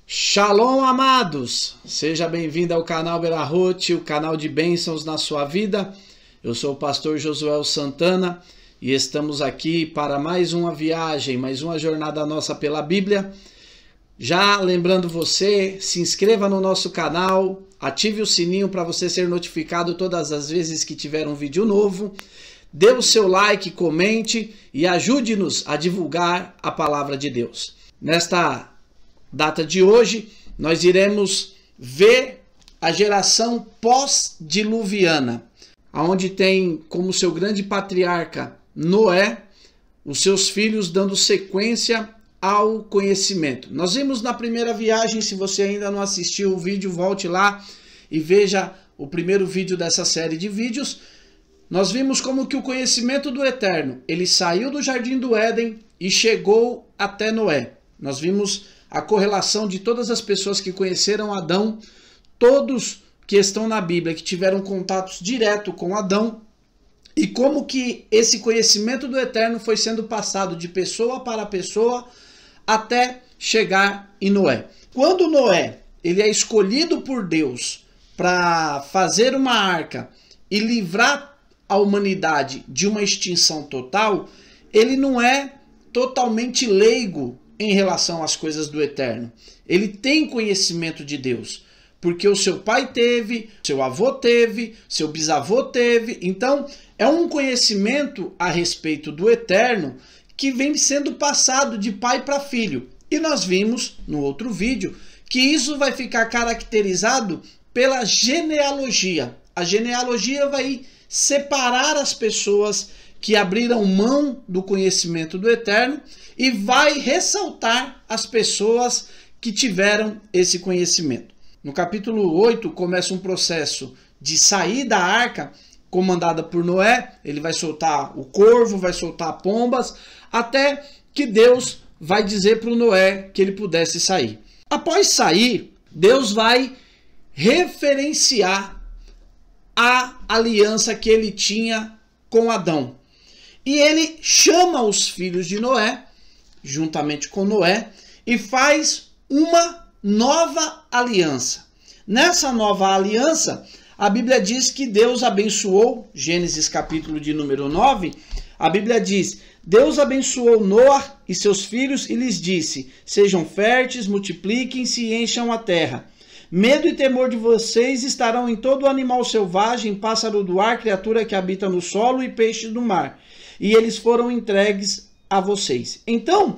Shalom, amados! Seja bem-vindo ao canal Berahot, o canal de bênçãos na sua vida. Eu sou o pastor Josuel Santana e estamos aqui para mais uma viagem, mais uma jornada nossa pela Bíblia. Já lembrando você, se inscreva no nosso canal, ative o sininho para você ser notificado todas as vezes que tiver um vídeo novo. Dê o seu like, comente e ajude-nos a divulgar a palavra de Deus. Nesta data de hoje, nós iremos ver a geração pós-diluviana, onde tem como seu grande patriarca Noé, os seus filhos dando sequência ao conhecimento. Nós vimos na primeira viagem, se você ainda não assistiu o vídeo, volte lá e veja o primeiro vídeo dessa série de vídeos. Nós vimos como que o conhecimento do Eterno, ele saiu do Jardim do Éden e chegou até Noé. Nós vimos a correlação de todas as pessoas que conheceram Adão, todos que estão na Bíblia, que tiveram contatos direto com Adão, e como que esse conhecimento do Eterno foi sendo passado de pessoa para pessoa até chegar em Noé. Quando Noé ele é escolhido por Deus para fazer uma arca e livrar a humanidade de uma extinção total, ele não é totalmente leigo em relação às coisas do Eterno. Ele tem conhecimento de Deus, porque o seu pai teve, seu avô teve, seu bisavô teve. Então, é um conhecimento a respeito do Eterno que vem sendo passado de pai para filho. E nós vimos no outro vídeo que isso vai ficar caracterizado pela genealogia. A genealogia vai separar as pessoas que abriram mão do conhecimento do Eterno e vai ressaltar as pessoas que tiveram esse conhecimento. No capítulo 8 começa um processo de sair da arca comandada por Noé. Ele vai soltar o corvo, vai soltar pombas, até que Deus vai dizer para o Noé que ele pudesse sair. Após sair, Deus vai referenciar a aliança que ele tinha com Adão. E ele chama os filhos de Noé, juntamente com Noé, e faz uma nova aliança. Nessa nova aliança, a Bíblia diz que Deus abençoou, Gênesis capítulo de número 9, a Bíblia diz: Deus abençoou Noé e seus filhos e lhes disse: sejam férteis, multipliquem-se e encham a terra. Medo e temor de vocês estarão em todo animal selvagem, pássaro do ar, criatura que habita no solo e peixe do mar. E eles foram entregues a vocês. Então,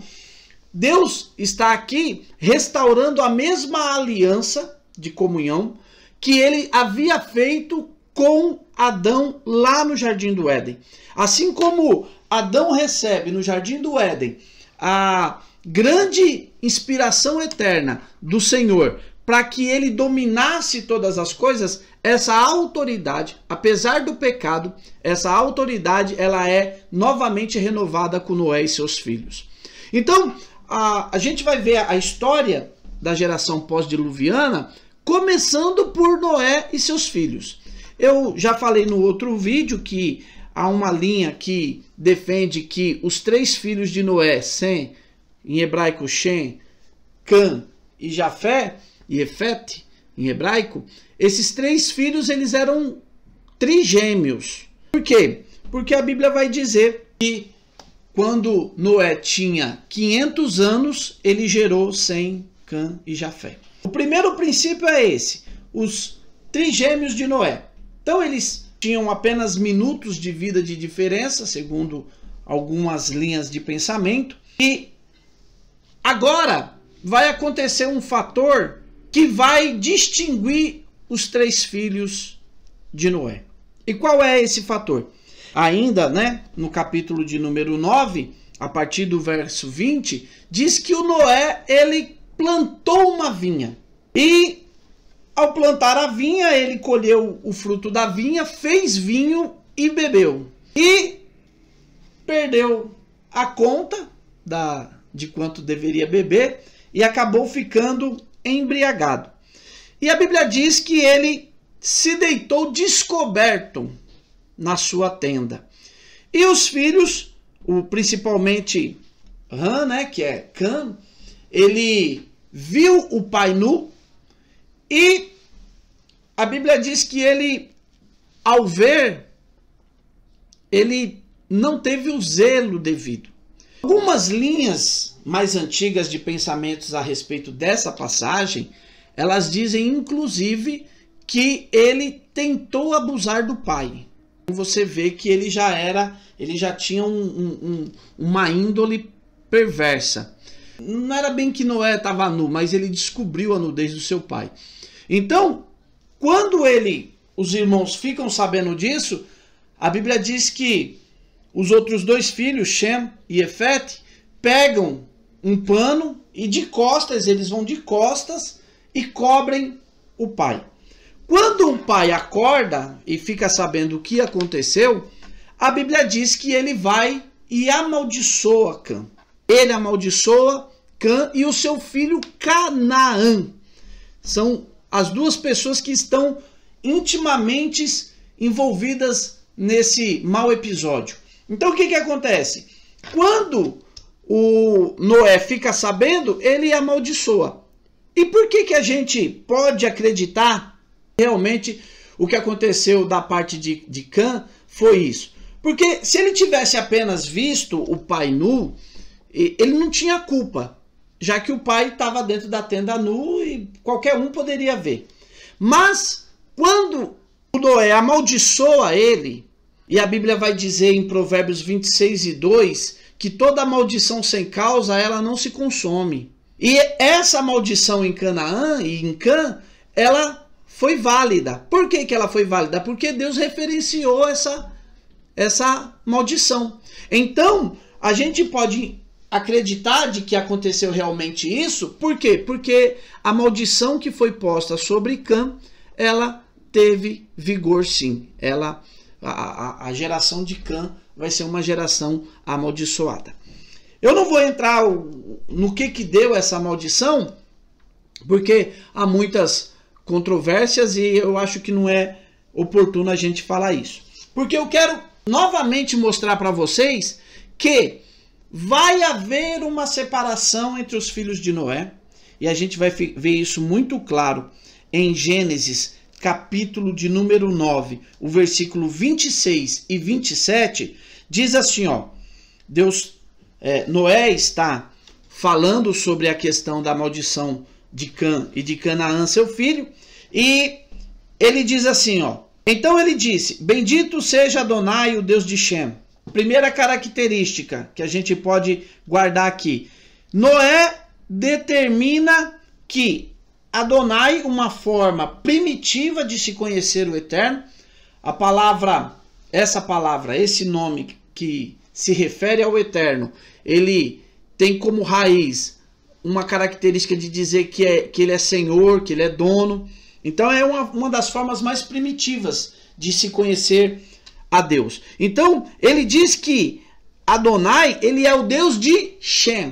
Deus está aqui restaurando a mesma aliança de comunhão que ele havia feito com Adão lá no Jardim do Éden. Assim como Adão recebe no Jardim do Éden a grande inspiração eterna do Senhor para que ele dominasse todas as coisas, essa autoridade, apesar do pecado, essa autoridade ela é novamente renovada com Noé e seus filhos. Então, a gente vai ver a história da geração pós-diluviana começando por Noé e seus filhos. Eu já falei no outro vídeo que há uma linha que defende que os três filhos de Noé, Sem, em hebraico Shem, Cã e Jafé, e Efete, em hebraico, esses três filhos eles eram trigêmeos. Por quê? Porque a Bíblia vai dizer que quando Noé tinha 500 anos, ele gerou Sem, Cã e Jafé. O primeiro princípio é esse, os trigêmeos de Noé. Então eles tinham apenas minutos de vida de diferença, segundo algumas linhas de pensamento. E agora vai acontecer um fator que vai distinguir os três filhos de Noé. E qual é esse fator? Ainda, no capítulo de número 9, a partir do verso 20, diz que o Noé, ele plantou uma vinha. E ao plantar a vinha, ele colheu o fruto da vinha, fez vinho e bebeu. E perdeu a conta de quanto deveria beber e acabou ficando embriagado. E a Bíblia diz que ele se deitou descoberto na sua tenda. E os filhos, principalmente Ram, que é Cã, ele viu o pai nu e a Bíblia diz que ele, ao ver, ele não teve o zelo devido. Algumas linhas mais antigas de pensamentos a respeito dessa passagem, elas dizem inclusive que ele tentou abusar do pai. Você vê que ele já tinha uma índole perversa. Não era bem que Noé estava nu, mas ele descobriu a nudez do seu pai. Então, quando os irmãos ficam sabendo disso, a Bíblia diz que os outros dois filhos, Shem e Efete, pegam um pano e eles vão de costas e cobrem o pai. Quando o pai acorda e fica sabendo o que aconteceu, a Bíblia diz que ele vai e amaldiçoa Cã. Ele amaldiçoa Cã e o seu filho Canaã. São as duas pessoas que estão intimamente envolvidas nesse mau episódio. Então o que acontece? Quando o Noé fica sabendo, ele amaldiçoa. E por que a gente pode acreditar realmente o que aconteceu da parte de Cã foi isso? Porque se ele tivesse apenas visto o pai nu, ele não tinha culpa, já que o pai estava dentro da tenda nu e qualquer um poderia ver. Mas quando o Noé amaldiçoa ele, e a Bíblia vai dizer em Provérbios 26:2 que toda maldição sem causa ela não se consome. E essa maldição em Canaã e em Cã, ela foi válida. Por que ela foi válida? Porque Deus referenciou essa maldição. Então, a gente pode acreditar de que aconteceu realmente isso. Por quê? Porque a maldição que foi posta sobre Cã, ela teve vigor sim. A geração de Cã vai ser uma geração amaldiçoada. Eu não vou entrar no que deu essa maldição, porque há muitas controvérsias e eu acho que não é oportuno a gente falar isso. Porque eu quero novamente mostrar para vocês que vai haver uma separação entre os filhos de Noé, e a gente vai ver isso muito claro em Gênesis, capítulo de número 9, o versículo 26 e 27, diz assim, ó, Noé está falando sobre a questão da maldição de Cã e de Canaã, seu filho, e ele diz assim, ó, então ele disse, bendito seja Adonai, o Deus de Shem. Primeira característica que a gente pode guardar aqui, Noé determina que Adonai, uma forma primitiva de se conhecer o Eterno, esse nome que se refere ao Eterno, ele tem como raiz uma característica de dizer que ele é Senhor, que ele é dono. Então é uma das formas mais primitivas de se conhecer a Deus. Então ele diz que Adonai, ele é o Deus de Shem.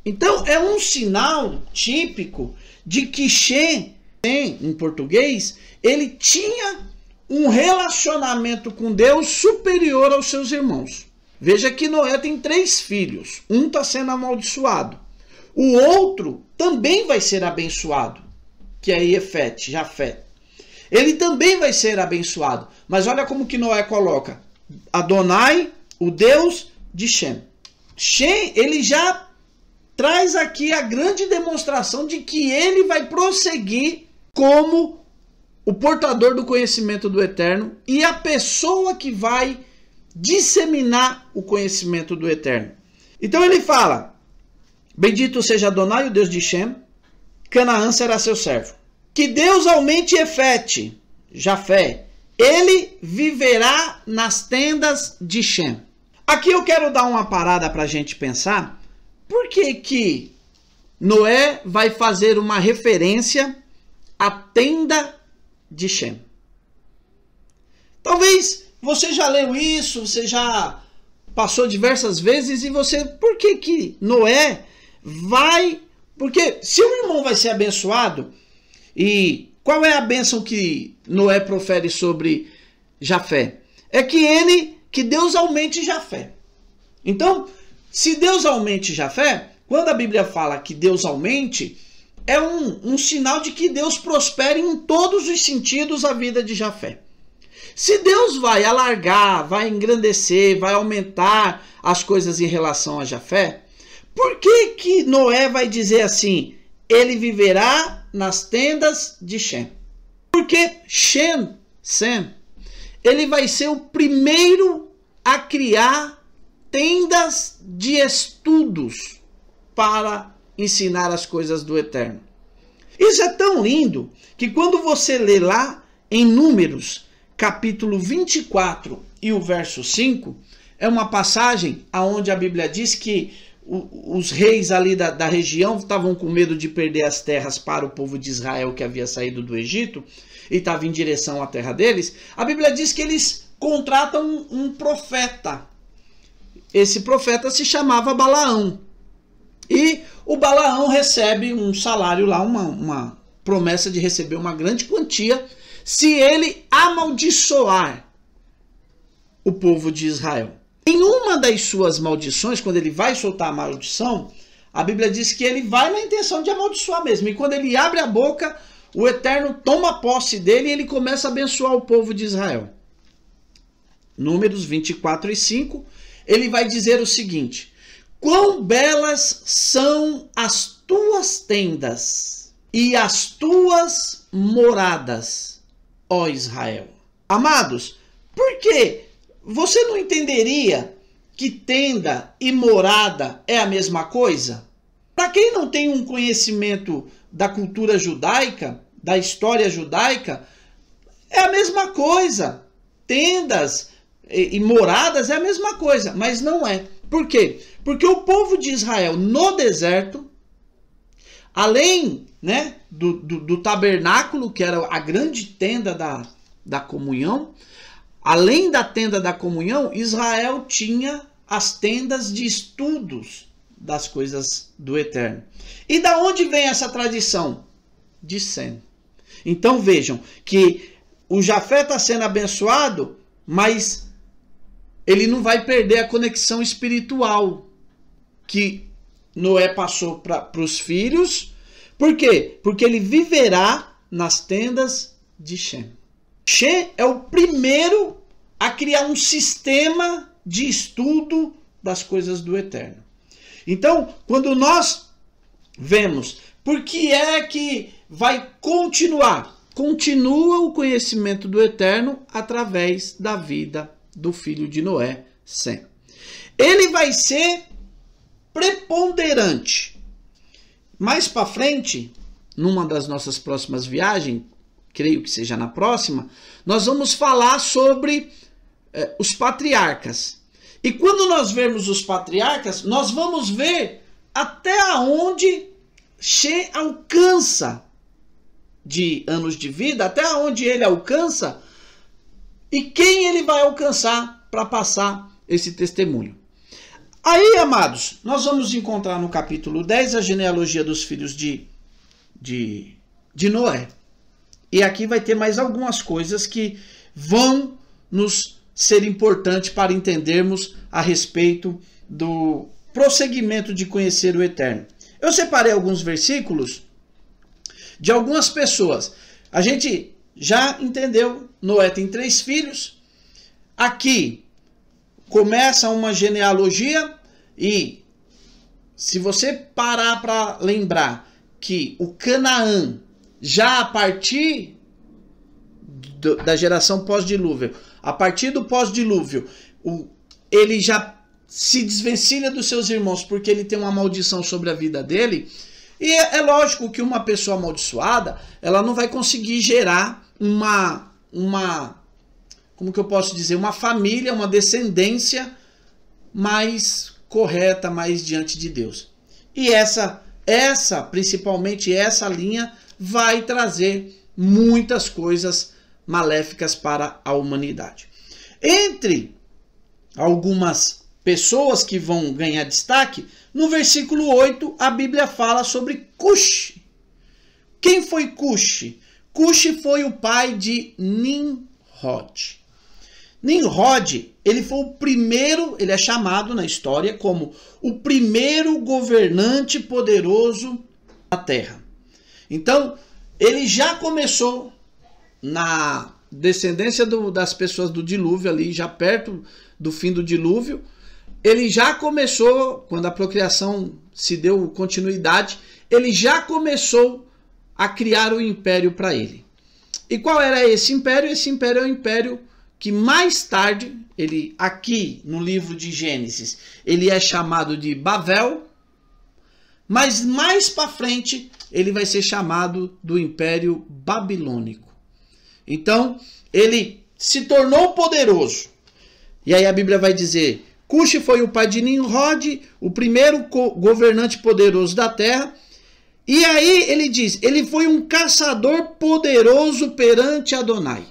Então é um sinal típico de que Shem, em português, ele tinha um relacionamento com Deus superior aos seus irmãos. Veja que Noé tem 3 filhos. Um está sendo amaldiçoado. O outro também vai ser abençoado, que é Efete, Jafé. Ele também vai ser abençoado. Mas olha como que Noé coloca. Adonai, o Deus de Shem. Shem, ele já traz aqui a grande demonstração de que ele vai prosseguir como o portador do conhecimento do Eterno e a pessoa que vai disseminar o conhecimento do Eterno. Então ele fala, bendito seja Adonai, o Deus de Shem, Canaã será seu servo. Que Deus aumente Efete, Jafé, ele viverá nas tendas de Shem. Aqui eu quero dar uma parada para a gente pensar. Por que Noé vai fazer uma referência à tenda de Shem? Talvez você já leu isso, você já passou diversas vezes e por que Noé vai... Porque se o irmão vai ser abençoado, e qual é a bênção que Noé profere sobre Jafé? É que Deus aumente Jafé. Então, se Deus aumente Jafé, quando a Bíblia fala que Deus aumente, é um sinal de que Deus prospere em todos os sentidos a vida de Jafé. Se Deus vai alargar, vai engrandecer, vai aumentar as coisas em relação a Jafé, por que Noé vai dizer assim, ele viverá nas tendas de Shem? Porque Sem, ele vai ser o primeiro a criar tendas de estudos para ensinar as coisas do Eterno. Isso é tão lindo que quando você lê lá em Números, capítulo 24 e o verso 5, é uma passagem onde a Bíblia diz que os reis ali da região estavam com medo de perder as terras para o povo de Israel que havia saído do Egito e estava em direção à terra deles. A Bíblia diz que eles contratam um profeta. Esse profeta se chamava Balaão. E o Balaão recebe um salário lá, uma promessa de receber uma grande quantia se ele amaldiçoar o povo de Israel. Em uma das suas maldições, quando ele vai soltar a maldição, a Bíblia diz que ele vai na intenção de amaldiçoar mesmo. E quando ele abre a boca, o Eterno toma posse dele e ele começa a abençoar o povo de Israel. Números 24 e 5, ele vai dizer o seguinte: quão belas são as tuas tendas e as tuas moradas, ó Israel. Amados, por que você não entenderia que tenda e morada é a mesma coisa? Para quem não tem um conhecimento da cultura judaica, da história judaica, é a mesma coisa. Tendas e moradas é a mesma coisa, mas não é. Por quê? Porque o povo de Israel no deserto, além, né, do tabernáculo, que era a grande tenda da comunhão, além da tenda da comunhão, Israel tinha as tendas de estudos das coisas do Eterno. E da onde vem essa tradição? De Sem. Então vejam que o Jafé está sendo abençoado, mas ele não vai perder a conexão espiritual que Noé passou para os filhos. Por quê? Porque ele viverá nas tendas de Shem. Shem é o primeiro a criar um sistema de estudo das coisas do Eterno. Então, quando nós vemos por que é que vai continuar, continua o conhecimento do Eterno através da vida do filho de Noé, Sem. Ele vai ser preponderante. Mais para frente, numa das nossas próximas viagens, creio que seja na próxima, nós vamos falar sobre os patriarcas. E quando nós vermos os patriarcas, nós vamos ver até onde Shem alcança de anos de vida, até onde ele alcança e quem ele vai alcançar para passar esse testemunho. Aí, amados, nós vamos encontrar no capítulo 10 a genealogia dos filhos de Noé. E aqui vai ter mais algumas coisas que vão nos ser importantes para entendermos a respeito do prosseguimento de conhecer o Eterno. Eu separei alguns versículos de algumas pessoas. A gente já entendeu, Noé tem 3 filhos. Aqui começa uma genealogia e se você parar para lembrar que o Canaã, já a partir da geração pós-dilúvio, a partir do pós-dilúvio, ele já se desvencilha dos seus irmãos porque ele tem uma maldição sobre a vida dele. E é lógico que uma pessoa amaldiçoada, ela não vai conseguir gerar como que eu posso dizer, uma família, uma descendência mais correta, mais diante de Deus. E principalmente essa linha, vai trazer muitas coisas maléficas para a humanidade. Entre algumas pessoas que vão ganhar destaque, no versículo 8, a Bíblia fala sobre Cush. Quem foi Cush? Cush foi o pai de Nimrod. Nimrod, ele foi o primeiro, ele é chamado na história como o primeiro governante poderoso da Terra. Então, ele já começou na descendência das pessoas do dilúvio ali, já perto do fim do dilúvio. Ele já começou, quando a procriação se deu continuidade, ele já começou a criar o império para ele. E qual era esse império? Esse império é o império que mais tarde, ele aqui no livro de Gênesis, ele é chamado de Babel, mas mais para frente ele vai ser chamado do Império Babilônico. Então, ele se tornou poderoso. E aí a Bíblia vai dizer, Cuxi foi o pai de Nimrod, o primeiro governante poderoso da terra. E aí ele diz, ele foi um caçador poderoso perante Adonai.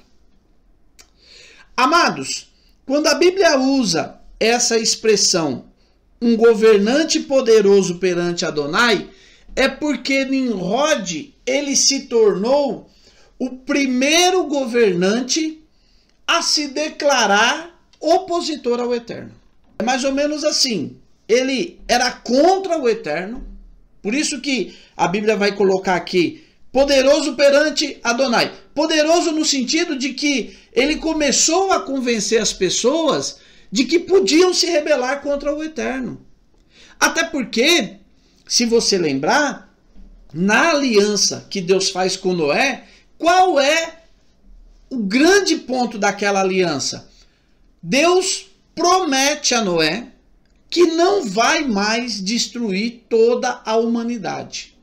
Amados, quando a Bíblia usa essa expressão, um governante poderoso perante Adonai, é porque Nimrod, ele se tornou o primeiro governante a se declarar opositor ao Eterno. É mais ou menos assim, ele era contra o Eterno, por isso que a Bíblia vai colocar aqui, poderoso perante Adonai. Poderoso no sentido de que ele começou a convencer as pessoas de que podiam se rebelar contra o Eterno. Até porque, se você lembrar, na aliança que Deus faz com Noé, qual é o grande ponto daquela aliança? Deus promete a Noé que não vai mais destruir toda a humanidade.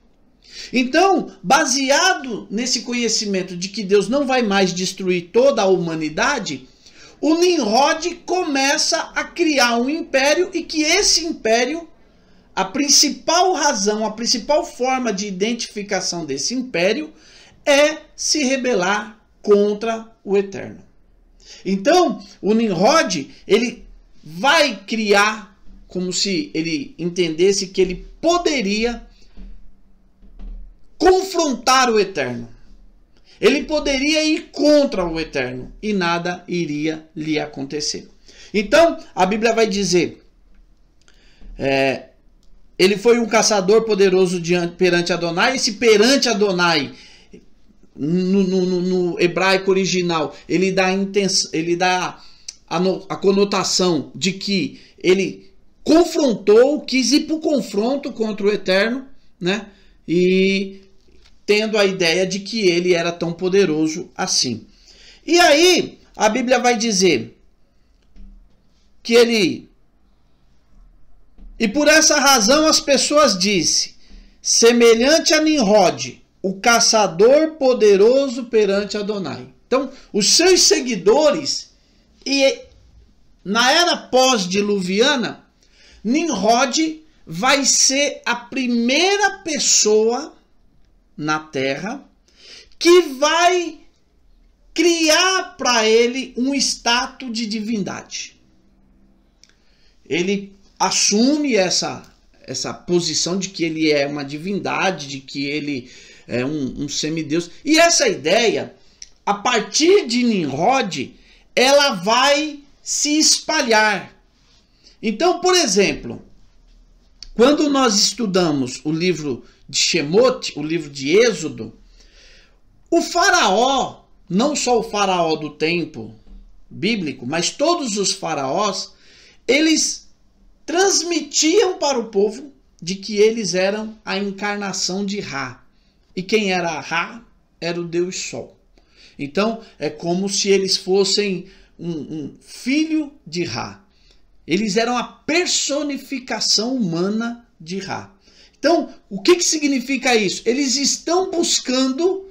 Então, baseado nesse conhecimento de que Deus não vai mais destruir toda a humanidade, o Nimrod começa a criar um império e que esse império, a principal razão, a principal forma de identificação desse império é se rebelar contra o Eterno. Então, o Nimrod, ele vai criar como se ele entendesse que ele poderia confrontar o Eterno. Ele poderia ir contra o Eterno e nada iria lhe acontecer. Então, a Bíblia vai dizer, ele foi um caçador poderoso perante Adonai. Esse perante Adonai, no hebraico original, ele dá a conotação de que ele confrontou, quis ir para o confronto contra o Eterno, né? E tendo a ideia de que ele era tão poderoso assim. E aí, a Bíblia vai dizer que ele... E por essa razão as pessoas dizem, semelhante a Nimrod, o caçador poderoso perante Adonai. Então, os seus seguidores, e na era pós-diluviana, Nimrod vai ser a primeira pessoa na Terra que vai criar para ele um status de divindade. Ele assume essa posição de que ele é uma divindade, de que ele é um semideus. E essa ideia, a partir de Nimrod, ela vai se espalhar. Então, por exemplo, quando nós estudamos o livro de Shemot, o livro de Êxodo, o faraó, não só o faraó do tempo bíblico, mas todos os faraós, eles transmitiam para o povo de que eles eram a encarnação de Ra. E quem era Ra? Era o Deus Sol. Então, é como se eles fossem um filho de Ra. Eles eram a personificação humana de Ra. Então, o que significa isso? Eles estão buscando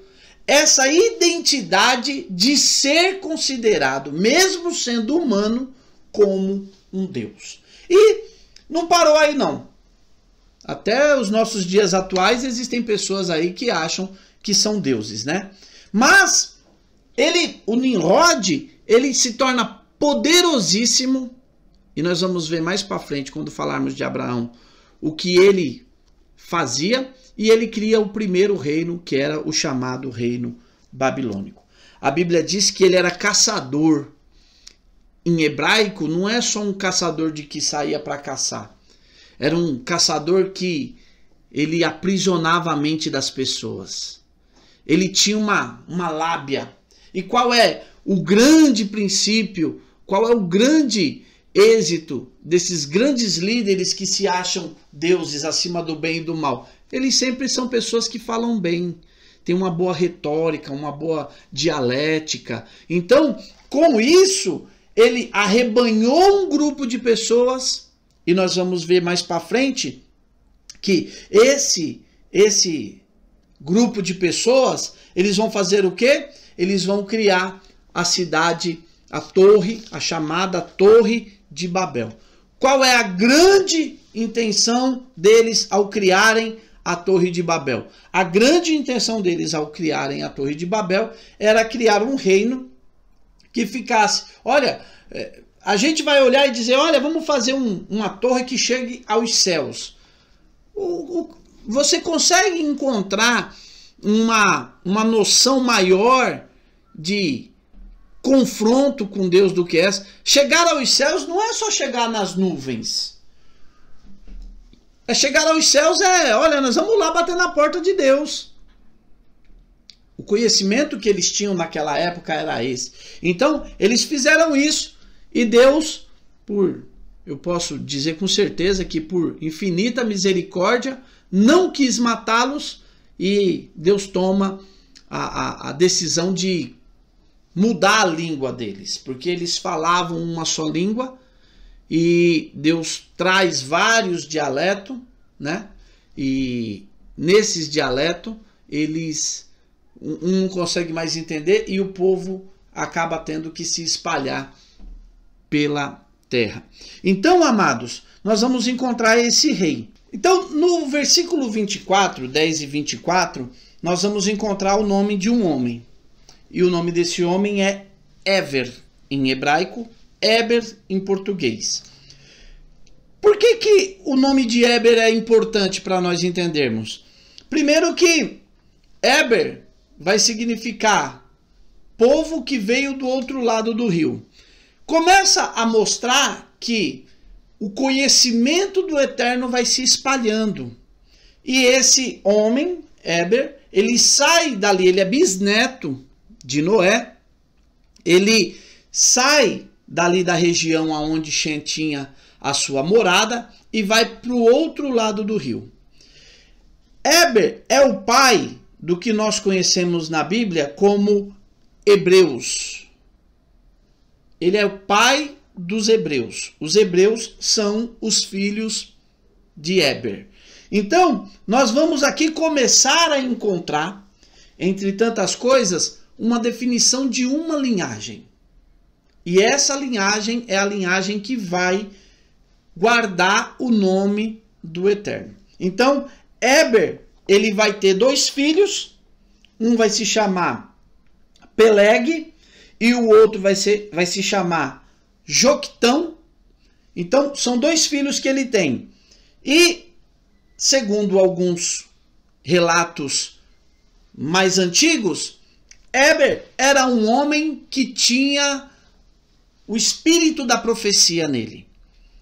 essa identidade de ser considerado, mesmo sendo humano, como um Deus. E não parou aí não. Até os nossos dias atuais existem pessoas aí que acham que são deuses, né? Mas o Nimrod, ele se torna poderosíssimo, e nós vamos ver mais para frente, quando falarmos de Abraão, o que ele fazia, e ele cria o primeiro reino, que era o chamado reino babilônico. A Bíblia diz que ele era caçador. em hebraico, não é só um caçador de que saía para caçar. Era um caçador que ele aprisionava a mente das pessoas. Ele tinha uma lábia. E qual é o grande princípio, qual é o grande êxito desses grandes líderes que se acham deuses acima do bem e do mal? Eles sempre são pessoas que falam bem, têm uma boa retórica, uma boa dialética. Então, com isso, ele arrebanhou um grupo de pessoas, e nós vamos ver mais para frente que esse grupo de pessoas, eles vão fazer o quê? Eles vão criar a cidade, a torre, a chamada Torre de Babel. Qual é a grande intenção deles ao criarem a Torre de Babel? A grande intenção deles ao criarem a Torre de Babel era criar um reino que ficasse... Olha, a gente vai olhar e dizer, olha, vamos fazer uma torre que chegue aos céus. Você consegue encontrar uma noção maior de confronto com Deus do que essa? Chegar aos céus não é só chegar nas nuvens. Chegar aos céus olha, nós vamos lá bater na porta de Deus. O conhecimento que eles tinham naquela época era esse. Então, eles fizeram isso e Deus, eu posso dizer com certeza que por infinita misericórdia, não quis matá-los e Deus toma a decisão de mudar a língua deles, porque eles falavam uma só língua e Deus traz vários dialetos, né? E nesses dialetos um não consegue mais entender e o povo acaba tendo que se espalhar pela terra. Então, amados, nós vamos encontrar esse rei. Então, no versículo 24, 10 e 24, nós vamos encontrar o nome de um homem. E o nome desse homem é Eber, em hebraico, Eber em português. Por que o nome de Eber é importante para nós entendermos? Primeiro que Eber vai significar povo que veio do outro lado do rio. Começa a mostrar que o conhecimento do Eterno vai se espalhando. E esse homem, Eber, ele sai dali, ele é bisneto de Noé, ele sai dali da região onde Shem tinha a sua morada e vai para o outro lado do rio. Eber é o pai do que nós conhecemos na Bíblia como hebreus. Ele é o pai dos hebreus. Os hebreus são os filhos de Eber. Então, nós vamos aqui começar a encontrar, entre tantas coisas, uma definição de uma linhagem. E essa linhagem é a linhagem que vai guardar o nome do Eterno. Então, Eber, ele vai ter 2 filhos, um vai se chamar Peleg e o outro vai se chamar Joctão. Então, são 2 filhos que ele tem. E, segundo alguns relatos mais antigos, Eber era um homem que tinha o espírito da profecia nele.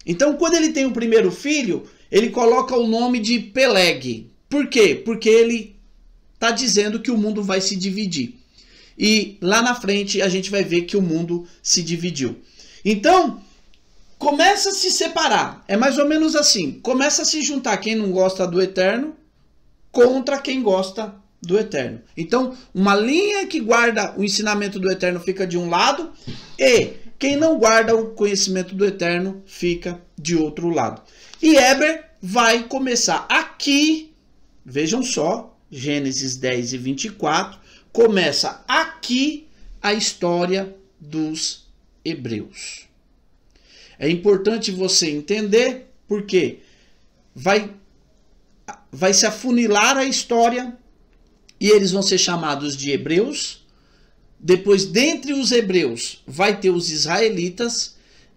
Então, quando ele tem o primeiro filho, ele coloca o nome de Peleg. Por quê? Porque ele está dizendo que o mundo vai se dividir. E lá na frente a gente vai ver que o mundo se dividiu. Então, começa a se separar. É mais ou menos assim. Começa a se juntar quem não gosta do Eterno contra quem gosta do Eterno. Então, uma linha que guarda o ensinamento do Eterno fica de um lado e quem não guarda o conhecimento do Eterno fica de outro lado. E Eber vai começar aqui, vejam só, Gênesis 10 e 24, começa aqui a história dos hebreus. É importante você entender porque vai se afunilar a história e eles vão ser chamados de hebreus. Depois, dentre os hebreus, vai ter os israelitas.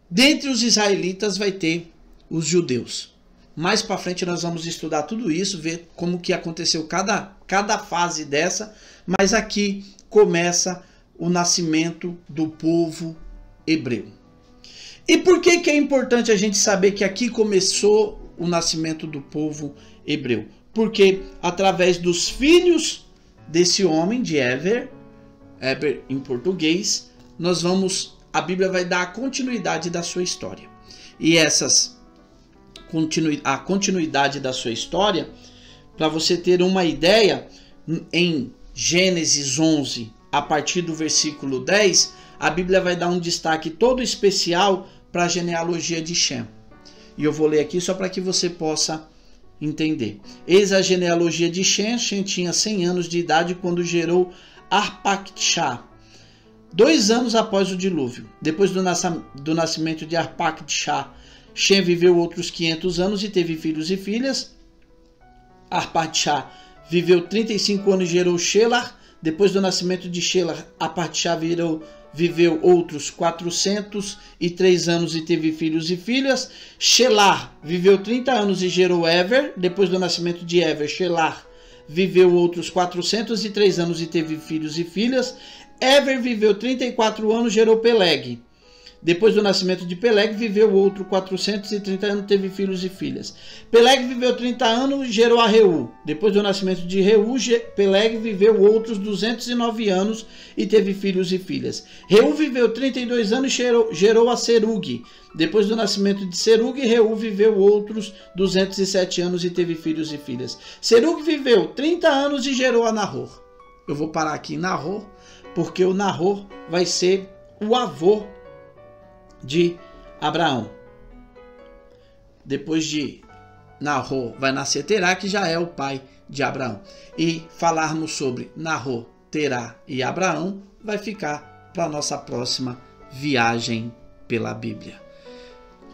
Dentre os israelitas vai ter os judeus. Mais para frente nós vamos estudar tudo isso, ver como que aconteceu cada fase dessa. Mas aqui começa o nascimento do povo hebreu. E por que é importante a gente saber que aqui começou o nascimento do povo hebreu? Porque através dos filhos desse homem, de Eber em português, a Bíblia vai dar a continuidade da sua história. E a continuidade da sua história, para você ter uma ideia, em Gênesis 11, a partir do versículo 10, a Bíblia vai dar um destaque todo especial para a genealogia de Shem. E eu vou ler aqui só para que você possa entender. Eis a genealogia de Shem. Shem tinha 100 anos de idade quando gerou Arpacshad, 2 anos após o dilúvio. Depois do nascimento de Arpacshad, Shem viveu outros 500 anos e teve filhos e filhas. Arpacshad viveu 35 anos e gerou Shelah. Depois do nascimento de Shelah, Arpacshad viveu outros 403 anos e teve filhos e filhas. Shelah viveu 30 anos e gerou Eber. Depois do nascimento de Eber, Shelah viveu outros 403 anos e teve filhos e filhas. Eber viveu 34 anos e gerou Peleg. Depois do nascimento de Peleg, viveu outro 430 anos e teve filhos e filhas. Peleg viveu 30 anos e gerou a Reu. Depois do nascimento de Reu, Peleg viveu outros 209 anos e teve filhos e filhas. Reu viveu 32 anos e gerou a Serug. Depois do nascimento de Serug, Reu viveu outros 207 anos e teve filhos e filhas. Serug viveu 30 anos e gerou a Nahor. Eu vou parar aqui em Nahor, porque o Nahor vai ser o avô de Abraão. Depois de Nahor vai nascer Terá, que já é o pai de Abraão. E falarmos sobre Nahor, Terá e Abraão vai ficar para a nossa próxima viagem pela Bíblia.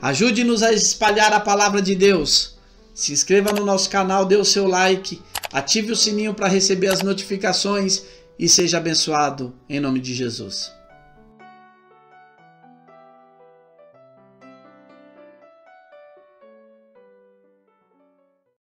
Ajude-nos a espalhar a palavra de Deus. Se inscreva no nosso canal, dê o seu like, ative o sininho para receber as notificações e seja abençoado em nome de Jesus.